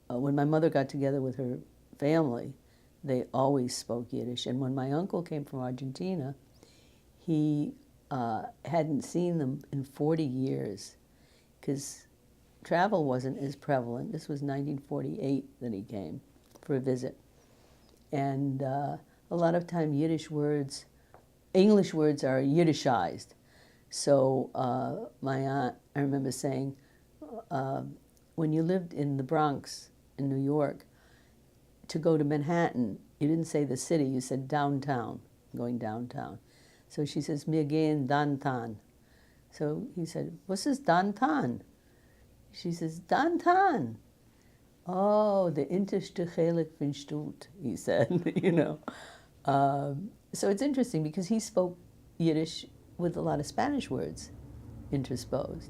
when my mother got together with her family, they always spoke Yiddish. And when my uncle came from Argentina, he hadn't seen them in 40 years because travel wasn't as prevalent. This was 1948 that he came for a visit. And a lot of time English words are Yiddishized. So my aunt, I remember saying, when you lived in the Bronx in New York, to go to Manhattan, you didn't say the city, you said downtown, going downtown. So she says, mir gehen downtown. So he said, what's this downtown? She says, downtown. Oh, the interste Chelik von Stut, he said, you know. So it's interesting because he spoke Yiddish with a lot of Spanish words intersposed.